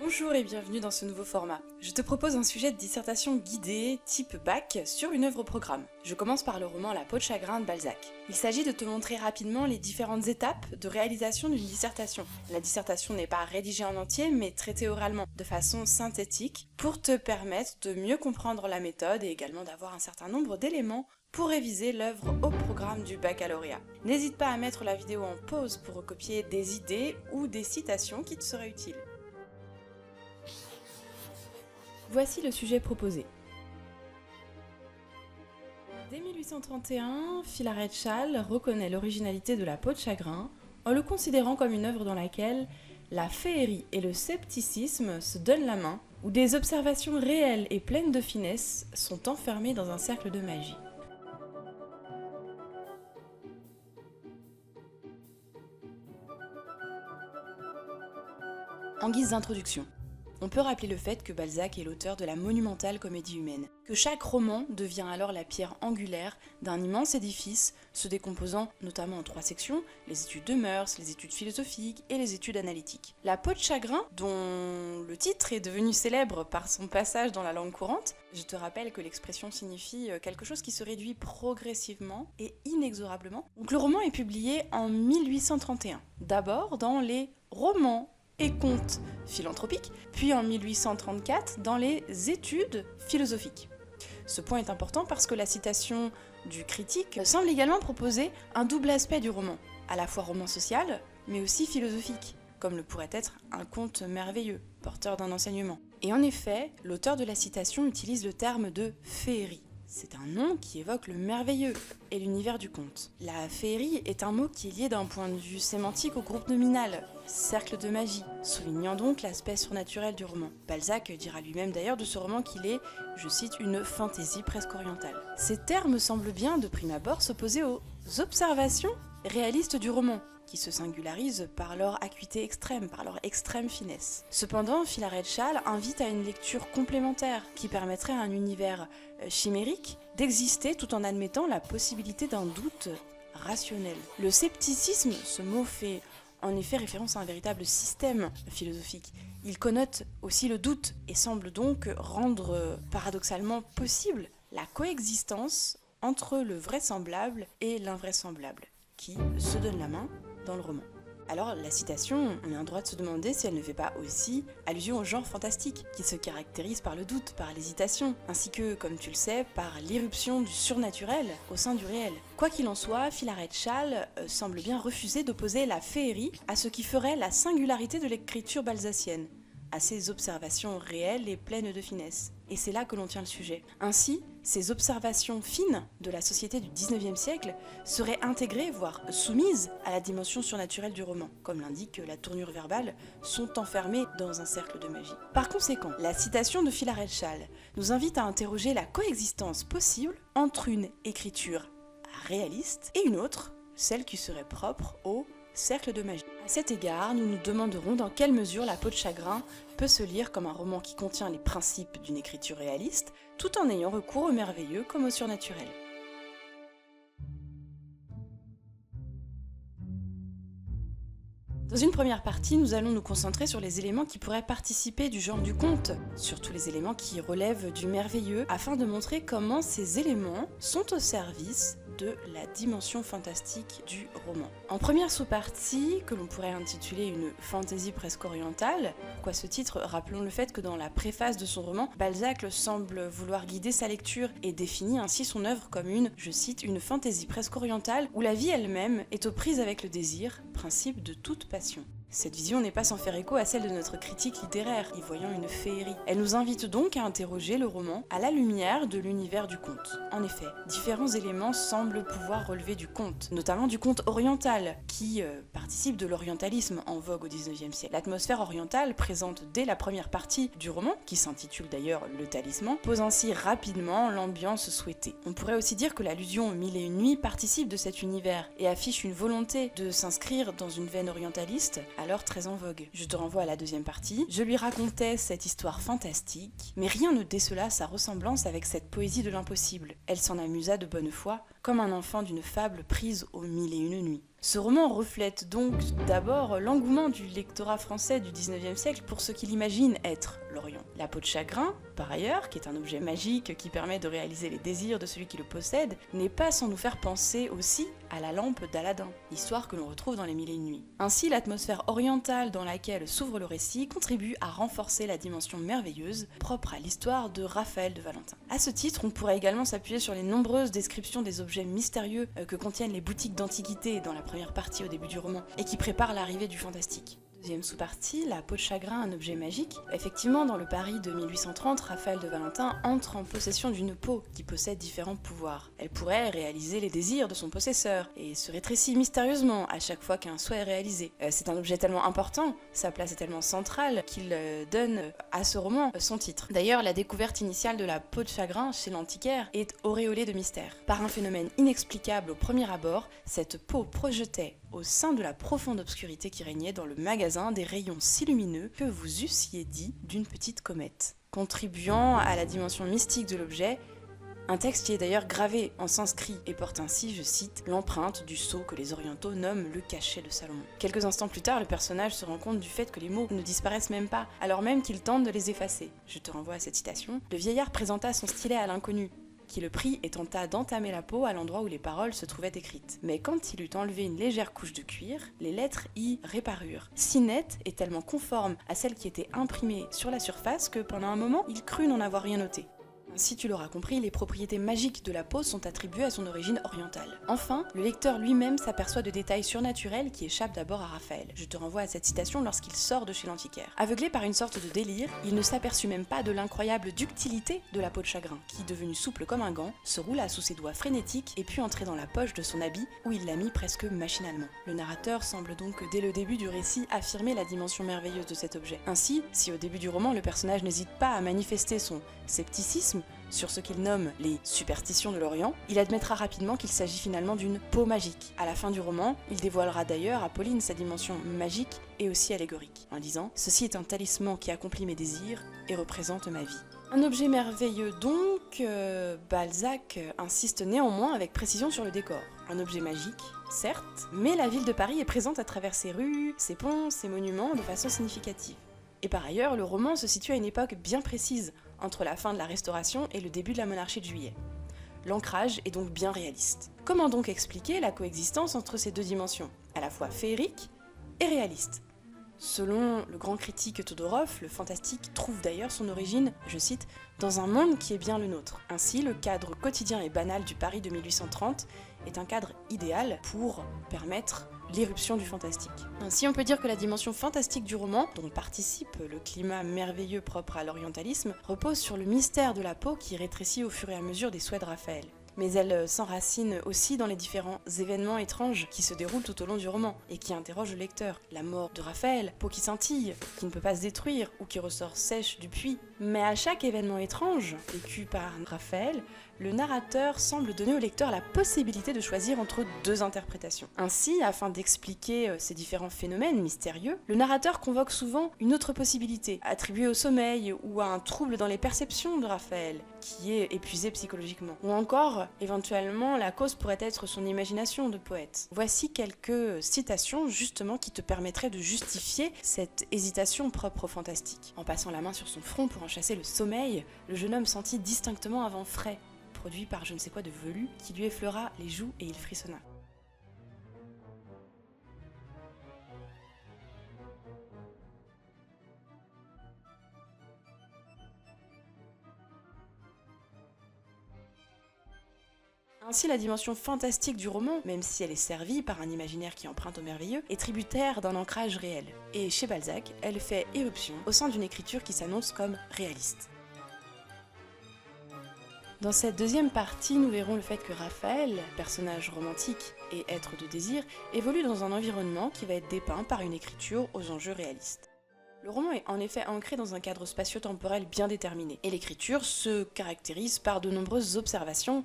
Bonjour et bienvenue dans ce nouveau format. Je te propose un sujet de dissertation guidée type bac sur une œuvre au programme. Je commence par le roman La peau de chagrin de Balzac. Il s'agit de te montrer rapidement les différentes étapes de réalisation d'une dissertation. La dissertation n'est pas rédigée en entier mais traitée oralement, de façon synthétique, pour te permettre de mieux comprendre la méthode et également d'avoir un certain nombre d'éléments pour réviser l'œuvre au programme du baccalauréat. N'hésite pas à mettre la vidéo en pause pour recopier des idées ou des citations qui te seraient utiles. Voici le sujet proposé. Dès 1831, Philarète-Chasles reconnaît l'originalité de La peau de chagrin en le considérant comme une œuvre dans laquelle la féerie et le scepticisme se donnent la main, où des observations réelles et pleines de finesse sont enfermées dans un cercle de magie. En guise d'introduction, on peut rappeler le fait que Balzac est l'auteur de la monumentale comédie humaine, que chaque roman devient alors la pierre angulaire d'un immense édifice se décomposant notamment en 3 sections, les études de mœurs, les études philosophiques et les études analytiques. La peau de chagrin, dont le titre est devenu célèbre par son passage dans la langue courante, je te rappelle que l'expression signifie quelque chose qui se réduit progressivement et inexorablement. Donc le roman est publié en 1831, d'abord dans les romans et contes philanthropiques, puis en 1834 dans les études philosophiques. Ce point est important parce que la citation du critique semble également proposer un double aspect du roman, à la fois roman social, mais aussi philosophique, comme le pourrait être un conte merveilleux, porteur d'un enseignement. Et en effet, l'auteur de la citation utilise le terme de féerie. C'est un nom qui évoque le merveilleux et l'univers du conte. La féerie est un mot qui est lié d'un point de vue sémantique au groupe nominal, cercle de magie, soulignant donc l'aspect surnaturel du roman. Balzac dira lui-même d'ailleurs de ce roman qu'il est, je cite, une fantaisie presque orientale. Ces termes semblent bien, de prime abord, s'opposer aux observations réalistes du roman, qui se singularisent par leur acuité extrême, par leur extrême finesse. Cependant, Philarète-Chasles invite à une lecture complémentaire qui permettrait à un univers chimérique d'exister tout en admettant la possibilité d'un doute rationnel. Le scepticisme, ce mot fait en effet référence à un véritable système philosophique. Il connote aussi le doute et semble donc rendre paradoxalement possible la coexistence entre le vraisemblable et l'invraisemblable, qui se donnent la main dans le roman. Alors la citation, on a un droit de se demander si elle ne fait pas aussi allusion au genre fantastique, qui se caractérise par le doute, par l'hésitation, ainsi que, comme tu le sais, par l'irruption du surnaturel au sein du réel. Quoi qu'il en soit, Philarète-Chasles semble bien refuser d'opposer la féerie à ce qui ferait la singularité de l'écriture balzacienne, à ses observations réelles et pleines de finesse. Et c'est là que l'on tient le sujet. Ainsi, ces observations fines de la société du 19e siècle seraient intégrées, voire soumises à la dimension surnaturelle du roman. Comme l'indique la tournure verbale, sont enfermées dans un cercle de magie. Par conséquent, la citation de Philarète-Chasles nous invite à interroger la coexistence possible entre une écriture réaliste et une autre, celle qui serait propre au cercle de magie. À cet égard, nous nous demanderons dans quelle mesure La peau de chagrin peut se lire comme un roman qui contient les principes d'une écriture réaliste, tout en ayant recours au merveilleux comme au surnaturel. Dans une première partie, nous allons nous concentrer sur les éléments qui pourraient participer du genre du conte, surtout les éléments qui relèvent du merveilleux, afin de montrer comment ces éléments sont au service de la dimension fantastique du roman. En première sous-partie, que l'on pourrait intituler une fantaisie presque orientale, pourquoi ce titre? Rappelons le fait que dans la préface de son roman, Balzac semble vouloir guider sa lecture et définit ainsi son œuvre comme une, je cite, une fantaisie presque orientale où la vie elle-même est aux prises avec le désir, principe de toute passion. Cette vision n'est pas sans faire écho à celle de notre critique littéraire, y voyant une féerie. Elle nous invite donc à interroger le roman à la lumière de l'univers du conte. En effet, différents éléments semblent pouvoir relever du conte, notamment du conte oriental, qui participe de l'orientalisme en vogue au XIXe siècle. L'atmosphère orientale, présente dès la première partie du roman, qui s'intitule d'ailleurs Le Talisman, pose ainsi rapidement l'ambiance souhaitée. On pourrait aussi dire que l'allusion aux Mille et une nuits participe de cet univers et affiche une volonté de s'inscrire dans une veine orientaliste, alors très en vogue. Je te renvoie à la deuxième partie. Je lui racontais cette histoire fantastique, mais rien ne décela sa ressemblance avec cette poésie de l'impossible. Elle s'en amusa de bonne foi, comme un enfant d'une fable prise aux Mille et une nuits. Ce roman reflète donc d'abord l'engouement du lectorat français du 19e siècle pour ce qu'il imagine être l'Orient. La peau de chagrin, par ailleurs, qui est un objet magique qui permet de réaliser les désirs de celui qui le possède, n'est pas sans nous faire penser aussi à la lampe d'Aladin, histoire que l'on retrouve dans Les Mille et une Nuits. Ainsi, l'atmosphère orientale dans laquelle s'ouvre le récit contribue à renforcer la dimension merveilleuse propre à l'histoire de Raphaël de Valentin. À ce titre, on pourrait également s'appuyer sur les nombreuses descriptions des objets mystérieux que contiennent les boutiques d'antiquité dans la première partie au début du roman, et qui préparent l'arrivée du fantastique. Deuxième sous-partie, la peau de chagrin, un objet magique. Effectivement, dans le Paris de 1830, Raphaël de Valentin entre en possession d'une peau qui possède différents pouvoirs. Elle pourrait réaliser les désirs de son possesseur et se rétrécit mystérieusement à chaque fois qu'un souhait est réalisé. C'est un objet tellement important, sa place est tellement centrale qu'il donne à ce roman son titre. D'ailleurs, la découverte initiale de la peau de chagrin chez l'antiquaire est auréolée de mystère. Par un phénomène inexplicable au premier abord, cette peau projetait au sein de la profonde obscurité qui régnait dans le magasin des rayons si lumineux que vous eussiez dit d'une petite comète. Contribuant à la dimension mystique de l'objet, un texte qui est d'ailleurs gravé en sanskrit et porte ainsi, je cite, l'empreinte du sceau que les orientaux nomment le cachet de Salomon. Quelques instants plus tard, le personnage se rend compte du fait que les mots ne disparaissent même pas, alors même qu'il tente de les effacer. Je te renvoie à cette citation. Le vieillard présenta son stylet à l'inconnu, qui le prit et tenta d'entamer la peau à l'endroit où les paroles se trouvaient écrites. Mais quand il eut enlevé une légère couche de cuir, les lettres y réparurent, si nettes et tellement conformes à celles qui étaient imprimées sur la surface que pendant un moment, il crut n'en avoir rien noté. Ainsi, tu l'auras compris, les propriétés magiques de la peau sont attribuées à son origine orientale. Enfin, le lecteur lui-même s'aperçoit de détails surnaturels qui échappent d'abord à Raphaël. Je te renvoie à cette citation lorsqu'il sort de chez l'antiquaire. Aveuglé par une sorte de délire, il ne s'aperçut même pas de l'incroyable ductilité de la peau de chagrin, qui, devenue souple comme un gant, se roula sous ses doigts frénétiques et put entrer dans la poche de son habit où il l'a mis presque machinalement. Le narrateur semble donc dès le début du récit affirmer la dimension merveilleuse de cet objet. Ainsi, si au début du roman le personnage n'hésite pas à manifester son scepticisme sur ce qu'il nomme les superstitions de l'Orient, il admettra rapidement qu'il s'agit finalement d'une peau magique. À la fin du roman, il dévoilera d'ailleurs à Pauline sa dimension magique et aussi allégorique, en disant « Ceci est un talisman qui accomplit mes désirs et représente ma vie ». Un objet merveilleux donc, Balzac insiste néanmoins avec précision sur le décor. Un objet magique, certes, mais la ville de Paris est présente à travers ses rues, ses ponts, ses monuments de façon significative. Et par ailleurs, le roman se situe à une époque bien précise, entre la fin de la Restauration et le début de la monarchie de Juillet. L'ancrage est donc bien réaliste. Comment donc expliquer la coexistence entre ces deux dimensions, à la fois féerique et réaliste ? Selon le grand critique Todorov, le fantastique trouve d'ailleurs son origine, je cite, « dans un monde qui est bien le nôtre ». Ainsi, le cadre quotidien et banal du Paris de 1830 est un cadre idéal pour permettre l'éruption du fantastique. Ainsi, on peut dire que la dimension fantastique du roman, dont participe le climat merveilleux propre à l'orientalisme, repose sur le mystère de la peau qui rétrécit au fur et à mesure des souhaits de Raphaël. Mais elle s'enracine aussi dans les différents événements étranges qui se déroulent tout au long du roman et qui interrogent le lecteur. La mort de Raphaël, peau qui scintille, qui ne peut pas se détruire ou qui ressort sèche du puits. Mais à chaque événement étrange vécu par Raphaël, le narrateur semble donner au lecteur la possibilité de choisir entre deux interprétations. Ainsi, afin d'expliquer ces différents phénomènes mystérieux, le narrateur convoque souvent une autre possibilité, attribuée au sommeil ou à un trouble dans les perceptions de Raphaël, qui est épuisé psychologiquement. Ou encore, éventuellement, la cause pourrait être son imagination de poète. Voici quelques citations justement qui te permettraient de justifier cette hésitation propre au fantastique. En passant la main sur son front pour en chasser le sommeil, le jeune homme sentit distinctement un vent frais, produit par je ne sais quoi de velu, qui lui effleura les joues et il frissonna. Ainsi, la dimension fantastique du roman, même si elle est servie par un imaginaire qui emprunte au merveilleux, est tributaire d'un ancrage réel. Et chez Balzac, elle fait éruption au sein d'une écriture qui s'annonce comme réaliste. Dans cette deuxième partie, nous verrons le fait que Raphaël, personnage romantique et être de désir, évolue dans un environnement qui va être dépeint par une écriture aux enjeux réalistes. Le roman est en effet ancré dans un cadre spatio-temporel bien déterminé, et l'écriture se caractérise par de nombreuses observations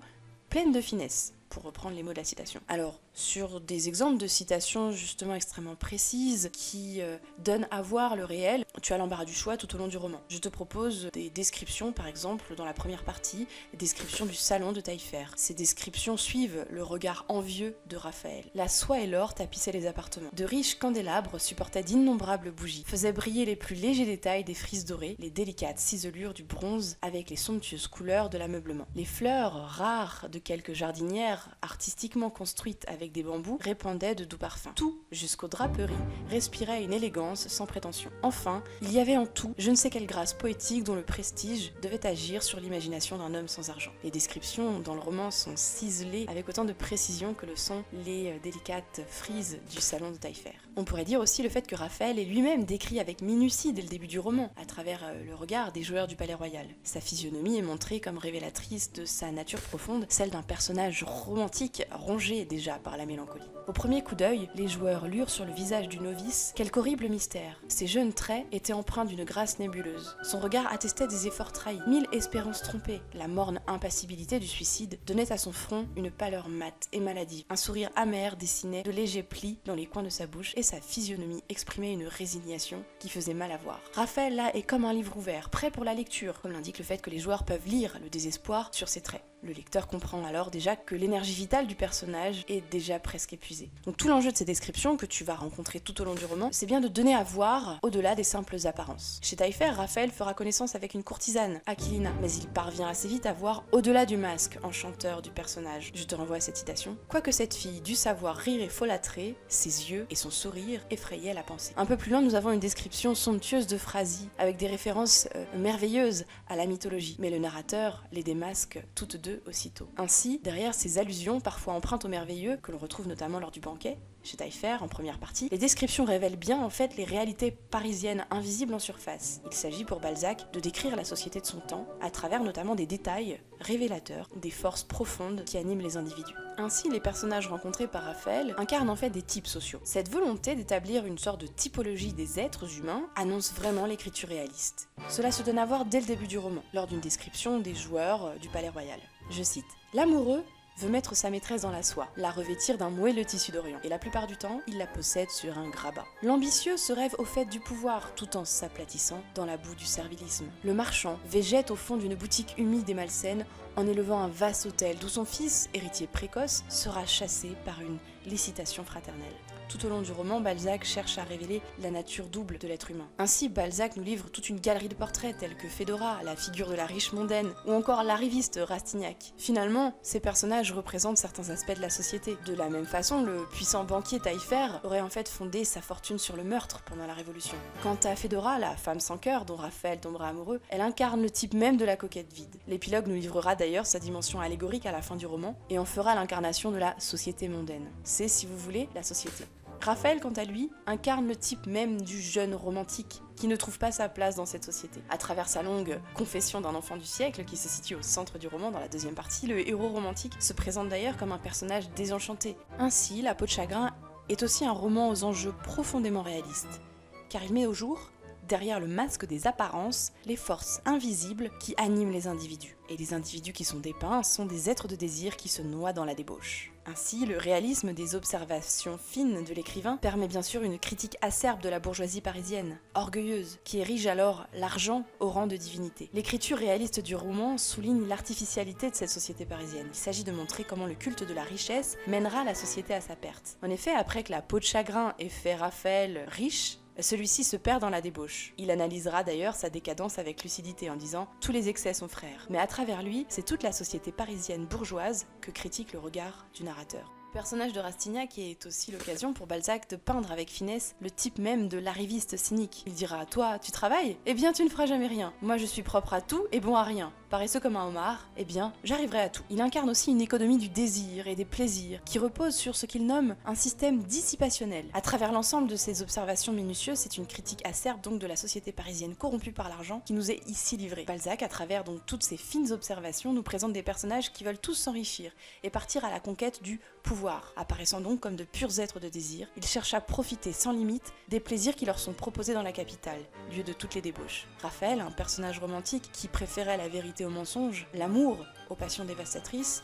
pleines de finesse, pour reprendre les mots de la citation. Alors, sur des exemples de citations justement extrêmement précises qui donnent à voir le réel, tu as l'embarras du choix tout au long du roman. Je te propose des descriptions, par exemple, dans la première partie, des descriptions du salon de Taillefer. Ces descriptions suivent le regard envieux de Raphaël. La soie et l'or tapissaient les appartements. De riches candélabres supportaient d'innombrables bougies, faisaient briller les plus légers détails des frises dorées, les délicates ciselures du bronze avec les somptueuses couleurs de l'ameublement. Les fleurs rares de quelques jardinières artistiquement construites avec des bambous répandaient de doux parfums. Tout, jusqu'aux draperies, respirait une élégance sans prétention. Enfin, il y avait en tout je ne sais quelle grâce poétique dont le prestige devait agir sur l'imagination d'un homme sans argent. Les descriptions dans le roman sont ciselées avec autant de précision que le sont les délicates frises du salon de Taillefer. On pourrait dire aussi le fait que Raphaël est lui-même décrit avec minutie dès le début du roman, à travers le regard des joueurs du Palais Royal. Sa physionomie est montrée comme révélatrice de sa nature profonde, celle d'un personnage romantique rongé déjà par la mélancolie. Au premier coup d'œil, les joueurs lurent sur le visage du novice quelque horrible mystère. Ses jeunes traits étaient empreints d'une grâce nébuleuse. Son regard attestait des efforts trahis, 1000 espérances trompées. La morne impassibilité du suicide donnait à son front une pâleur mate et maladive. Un sourire amer dessinait de légers plis dans les coins de sa bouche et sa physionomie exprimait une résignation qui faisait mal à voir. Raphaël là est comme un livre ouvert, prêt pour la lecture, comme l'indique le fait que les joueurs peuvent lire le désespoir sur ses traits. Le lecteur comprend alors déjà que l'énergie vitale du personnage est déjà presque épuisée. Donc tout l'enjeu de ces descriptions que tu vas rencontrer tout au long du roman, c'est bien de donner à voir au-delà des simples apparences. Chez Taillefer, Raphaël fera connaissance avec une courtisane, Aquilina, mais il parvient assez vite à voir au-delà du masque enchanteur du personnage. Je te renvoie à cette citation. Quoique cette fille dût savoir rire et folâtrer, ses yeux et son sourire effrayaient la pensée. Un peu plus loin, nous avons une description somptueuse de Phrasie, avec des références merveilleuses à la mythologie. Mais le narrateur les démasque toutes deux aussitôt. Ainsi, derrière ces allusions parfois empreintes au merveilleux, que l'on retrouve notamment lors du banquet, chez Taillefer en première partie, les descriptions révèlent bien en fait les réalités parisiennes invisibles en surface. Il s'agit pour Balzac de décrire la société de son temps, à travers notamment des détails révélateurs des forces profondes qui animent les individus. Ainsi, les personnages rencontrés par Raphaël incarnent en fait des types sociaux. Cette volonté d'établir une sorte de typologie des êtres humains annonce vraiment l'écriture réaliste. Cela se donne à voir dès le début du roman, lors d'une description des joueurs du Palais Royal. Je cite : « L'amoureux veut mettre sa maîtresse dans la soie, la revêtir d'un moelleux tissu d'Orient, et la plupart du temps, il la possède sur un grabat. L'ambitieux se rêve au fait du pouvoir, tout en s'aplatissant dans la boue du servilisme. Le marchand végète au fond d'une boutique humide et malsaine, en élevant un vaste hôtel d'où son fils, héritier précoce, sera chassé par une licitation fraternelle. » Tout au long du roman, Balzac cherche à révéler la nature double de l'être humain. Ainsi, Balzac nous livre toute une galerie de portraits tels que Fédora, la figure de la riche mondaine, ou encore l'arriviste Rastignac. Finalement, ces personnages représentent certains aspects de la société. De la même façon, le puissant banquier Taillefer aurait en fait fondé sa fortune sur le meurtre pendant la Révolution. Quant à Fédora, la femme sans cœur dont Raphaël tombera amoureux, elle incarne le type même de la coquette vide. L'épilogue nous livrera d'ailleurs sa dimension allégorique à la fin du roman, et en fera l'incarnation de la société mondaine. C'est, si vous voulez, la société. Raphaël, quant à lui, incarne le type même du jeune romantique qui ne trouve pas sa place dans cette société. À travers sa longue confession d'un enfant du siècle, qui se situe au centre du roman dans la deuxième partie, le héros romantique se présente d'ailleurs comme un personnage désenchanté. Ainsi, La peau de chagrin est aussi un roman aux enjeux profondément réalistes, car il met au jour, derrière le masque des apparences, les forces invisibles qui animent les individus. Et les individus qui sont dépeints sont des êtres de désir qui se noient dans la débauche. Ainsi, le réalisme des observations fines de l'écrivain permet bien sûr une critique acerbe de la bourgeoisie parisienne, orgueilleuse, qui érige alors l'argent au rang de divinité. L'écriture réaliste du roman souligne l'artificialité de cette société parisienne. Il s'agit de montrer comment le culte de la richesse mènera la société à sa perte. En effet, après que La peau de chagrin ait fait Raphaël riche, celui-ci se perd dans la débauche. Il analysera d'ailleurs sa décadence avec lucidité en disant « tous les excès sont frères ». Mais à travers lui, c'est toute la société parisienne bourgeoise que critique le regard du narrateur. Le personnage de Rastignac est aussi l'occasion pour Balzac de peindre avec finesse le type même de l'arriviste cynique. Il dira « toi, tu travailles ? Eh bien tu ne feras jamais rien. Moi je suis propre à tout et bon à rien. Paresseux comme un homard, eh bien j'arriverai à tout. » Il incarne aussi une économie du désir et des plaisirs qui repose sur ce qu'il nomme un système dissipationnel. À travers l'ensemble de ces observations minutieuses, c'est une critique acerbe donc de la société parisienne corrompue par l'argent qui nous est ici livrée. Balzac, à travers donc toutes ces fines observations, nous présente des personnages qui veulent tous s'enrichir et partir à la conquête du pouvoir. Apparaissant donc comme de purs êtres de désir, ils cherchent à profiter sans limite des plaisirs qui leur sont proposés dans la capitale, lieu de toutes les débauches. Raphaël, un personnage romantique qui préférait la vérité au mensonge, l'amour aux passions dévastatrices,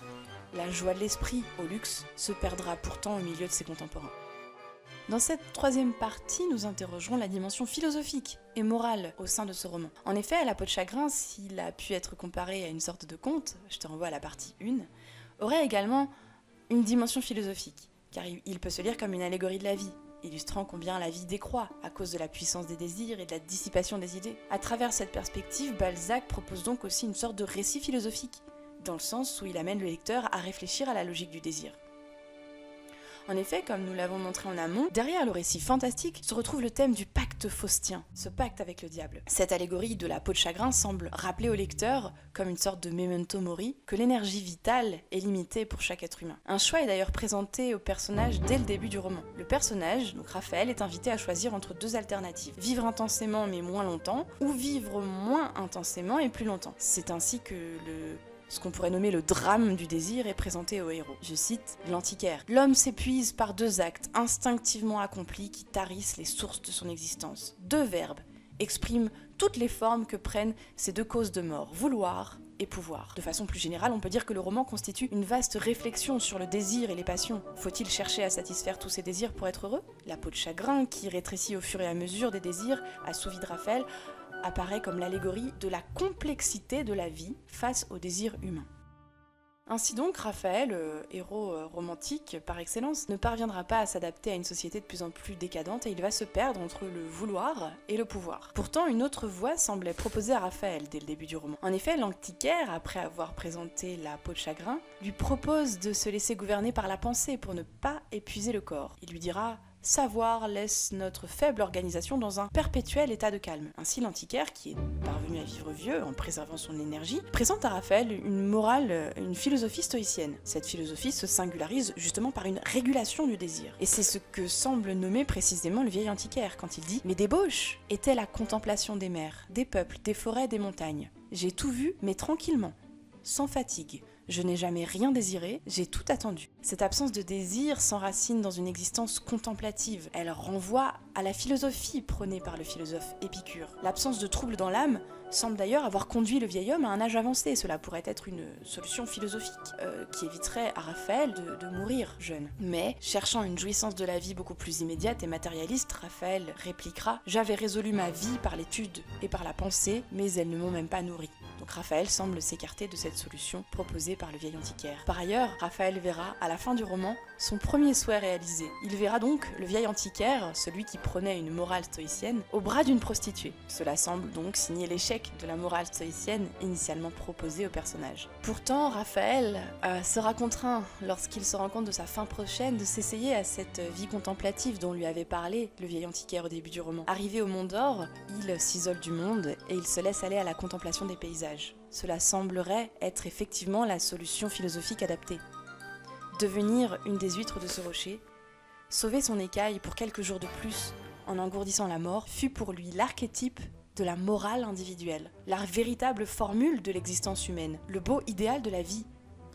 la joie de l'esprit au luxe, se perdra pourtant au milieu de ses contemporains. Dans cette troisième partie, nous interrogerons la dimension philosophique et morale au sein de ce roman. En effet, La peau de chagrin, s'il a pu être comparé à une sorte de conte, je te renvoie à la partie 1, aurait également une dimension philosophique, car il peut se lire comme une allégorie de la vie, illustrant combien la vie décroît à cause de la puissance des désirs et de la dissipation des idées. À travers cette perspective, Balzac propose donc aussi une sorte de récit philosophique, dans le sens où il amène le lecteur à réfléchir à la logique du désir. En effet, comme nous l'avons montré en amont, derrière le récit fantastique se retrouve le thème du pacte faustien, ce pacte avec le diable. Cette allégorie de la peau de chagrin semble rappeler au lecteur, comme une sorte de memento mori, que l'énergie vitale est limitée pour chaque être humain. Un choix est d'ailleurs présenté au personnage dès le début du roman. Le personnage, donc Raphaël, est invité à choisir entre deux alternatives. Vivre intensément mais moins longtemps, ou vivre moins intensément et plus longtemps. C'est ainsi que ce qu'on pourrait nommer le drame du désir est présenté au héros. Je cite l'Antiquaire. L'homme s'épuise par deux actes instinctivement accomplis qui tarissent les sources de son existence. Deux verbes expriment toutes les formes que prennent ces deux causes de mort, vouloir et pouvoir. De façon plus générale, on peut dire que le roman constitue une vaste réflexion sur le désir et les passions. Faut-il chercher à satisfaire tous ces désirs pour être heureux ? La peau de chagrin, qui rétrécit au fur et à mesure des désirs, assouvie de Raphaël, apparaît comme l'allégorie de la complexité de la vie face au désir humain. Ainsi donc, Raphaël, héros romantique par excellence, ne parviendra pas à s'adapter à une société de plus en plus décadente et il va se perdre entre le vouloir et le pouvoir. Pourtant, une autre voie semblait proposée à Raphaël dès le début du roman. En effet, l'Antiquaire, après avoir présenté la peau de chagrin, lui propose de se laisser gouverner par la pensée pour ne pas épuiser le corps. Il lui dira « Savoir laisse notre faible organisation dans un perpétuel état de calme ». Ainsi, l'Antiquaire, qui est parvenu à vivre vieux en préservant son énergie, présente à Raphaël une morale, une philosophie stoïcienne. Cette philosophie se singularise justement par une régulation du désir. Et c'est ce que semble nommer précisément le vieil Antiquaire quand il dit « Mes débauches étaient la contemplation des mers, des peuples, des forêts, des montagnes. J'ai tout vu, mais tranquillement, sans fatigue. Je n'ai jamais rien désiré, j'ai tout attendu. » Cette absence de désir s'enracine dans une existence contemplative. Elle renvoie à la philosophie prônée par le philosophe Épicure. L'absence de trouble dans l'âme semble d'ailleurs avoir conduit le vieil homme à un âge avancé. Cela pourrait être une solution philosophique qui éviterait à Raphaël de mourir jeune. Mais, cherchant une jouissance de la vie beaucoup plus immédiate et matérialiste, Raphaël répliquera « J'avais résolu ma vie par l'étude et par la pensée, mais elles ne m'ont même pas nourri. » Donc Raphaël semble s'écarter de cette solution proposée par le vieil Antiquaire. Par ailleurs, Raphaël verra, à la fin du roman, son premier souhait réalisé. Il verra donc le vieil Antiquaire, celui qui prônait une morale stoïcienne, au bras d'une prostituée. Cela semble donc signer l'échec de la morale stoïcienne initialement proposée au personnage. Pourtant, Raphaël sera contraint, lorsqu'il se rend compte de sa fin prochaine, de s'essayer à cette vie contemplative dont lui avait parlé le vieil Antiquaire au début du roman. Arrivé au Mont d'Or, il s'isole du monde et il se laisse aller à la contemplation des paysages. Cela semblerait être effectivement la solution philosophique adaptée. Devenir une des huîtres de ce rocher, sauver son écaille pour quelques jours de plus en engourdissant la mort, fut pour lui l'archétype de la morale individuelle, la véritable formule de l'existence humaine, le beau idéal de la vie,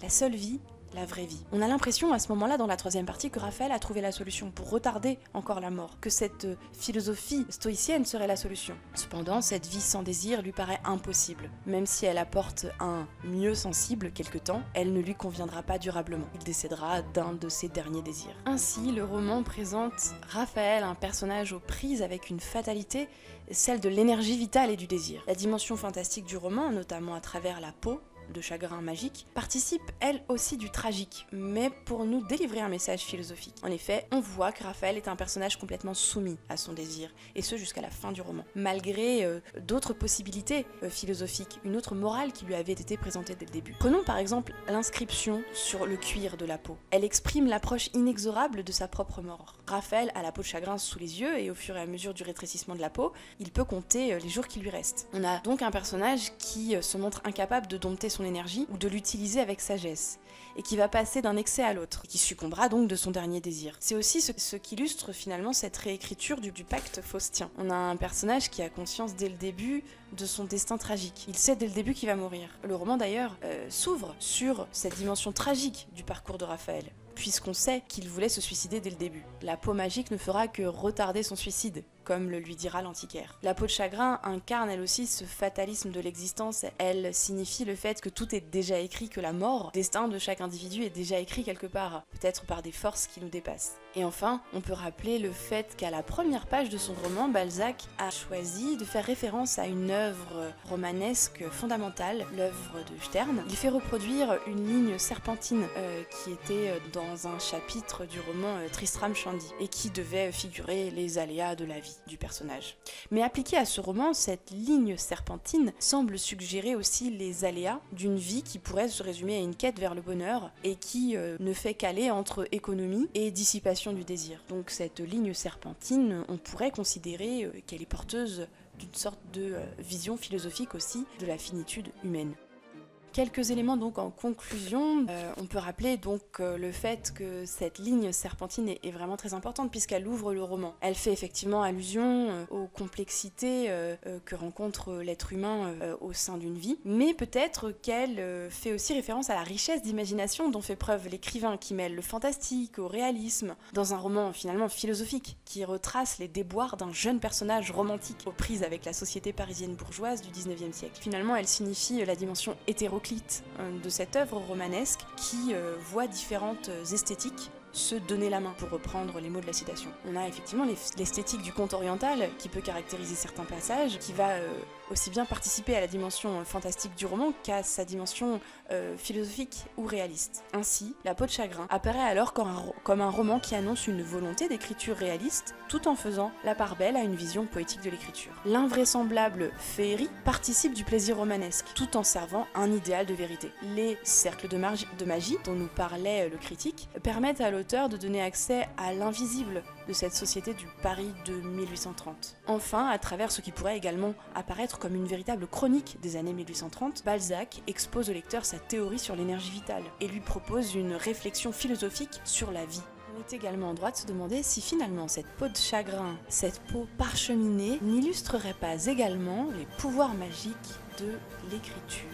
la seule vie, la vraie vie. On a l'impression à ce moment-là dans la troisième partie que Raphaël a trouvé la solution pour retarder encore la mort, que cette philosophie stoïcienne serait la solution. Cependant, cette vie sans désir lui paraît impossible. Même si elle apporte un mieux sensible quelque temps, elle ne lui conviendra pas durablement. Il décédera d'un de ses derniers désirs. Ainsi, le roman présente Raphaël, un personnage aux prises avec une fatalité, celle de l'énergie vitale et du désir. La dimension fantastique du roman, notamment à travers la peau de chagrin magique, participe elle aussi du tragique, mais pour nous délivrer un message philosophique. En effet, on voit que Raphaël est un personnage complètement soumis à son désir, et ce jusqu'à la fin du roman, malgré d'autres possibilités philosophiques, une autre morale qui lui avait été présentée dès le début. Prenons par exemple l'inscription sur le cuir de la peau. Elle exprime l'approche inexorable de sa propre mort. Raphaël a la peau de chagrin sous les yeux, et au fur et à mesure du rétrécissement de la peau, il peut compter les jours qui lui restent. On a donc un personnage qui se montre incapable de dompter son énergie ou de l'utiliser avec sagesse, et qui va passer d'un excès à l'autre, et qui succombera donc de son dernier désir. C'est aussi ce qu'illustre finalement cette réécriture du pacte faustien. On a un personnage qui a conscience dès le début de son destin tragique. Il sait dès le début qu'il va mourir. Le roman d'ailleurs s'ouvre sur cette dimension tragique du parcours de Raphaël, puisqu'on sait qu'il voulait se suicider dès le début. La peau magique ne fera que retarder son suicide, comme le lui dira l'Antiquaire. La peau de chagrin incarne elle aussi ce fatalisme de l'existence. Elle signifie le fait que tout est déjà écrit, que la mort, le destin de chaque individu est déjà écrit quelque part, peut-être par des forces qui nous dépassent. Et enfin, on peut rappeler le fait qu'à la première page de son roman, Balzac a choisi de faire référence à une œuvre romanesque fondamentale, l'œuvre de Sterne. Il fait reproduire une ligne serpentine qui était dans un chapitre du roman Tristram Shandy et qui devait figurer les aléas de la vie du personnage. Mais appliquée à ce roman, cette ligne serpentine semble suggérer aussi les aléas d'une vie qui pourrait se résumer à une quête vers le bonheur et qui ne fait qu'aller entre économie et dissipation du désir. Donc cette ligne serpentine, on pourrait considérer qu'elle est porteuse d'une sorte de vision philosophique aussi de la finitude humaine. Quelques éléments donc en conclusion, on peut rappeler donc le fait que cette ligne serpentine est vraiment très importante puisqu'elle ouvre le roman. Elle fait effectivement allusion aux complexités que rencontre l'être humain au sein d'une vie, mais peut-être qu'elle fait aussi référence à la richesse d'imagination dont fait preuve l'écrivain qui mêle le fantastique au réalisme dans un roman finalement philosophique qui retrace les déboires d'un jeune personnage romantique aux prises avec la société parisienne bourgeoise du 19e siècle. Finalement, elle signifie la dimension hétéroclite de cette œuvre romanesque qui voit différentes esthétiques se donner la main, pour reprendre les mots de la citation. On a effectivement l'esthétique du conte oriental qui peut caractériser certains passages, qui va aussi bien participer à la dimension fantastique du roman qu'à sa dimension philosophique ou réaliste. Ainsi, La peau de chagrin apparaît alors comme un roman qui annonce une volonté d'écriture réaliste, tout en faisant la part belle à une vision poétique de l'écriture. L'invraisemblable féerie participe du plaisir romanesque, tout en servant un idéal de vérité. Les cercles de magie dont nous parlait le critique permettent à l'auteur de donner accès à l'invisible de cette société du Paris de 1830. Enfin, à travers ce qui pourrait également apparaître comme une véritable chronique des années 1830, Balzac expose au lecteur sa théorie sur l'énergie vitale et lui propose une réflexion philosophique sur la vie. On est également en droit de se demander si finalement cette peau de chagrin, cette peau parcheminée, n'illustrerait pas également les pouvoirs magiques de l'écriture.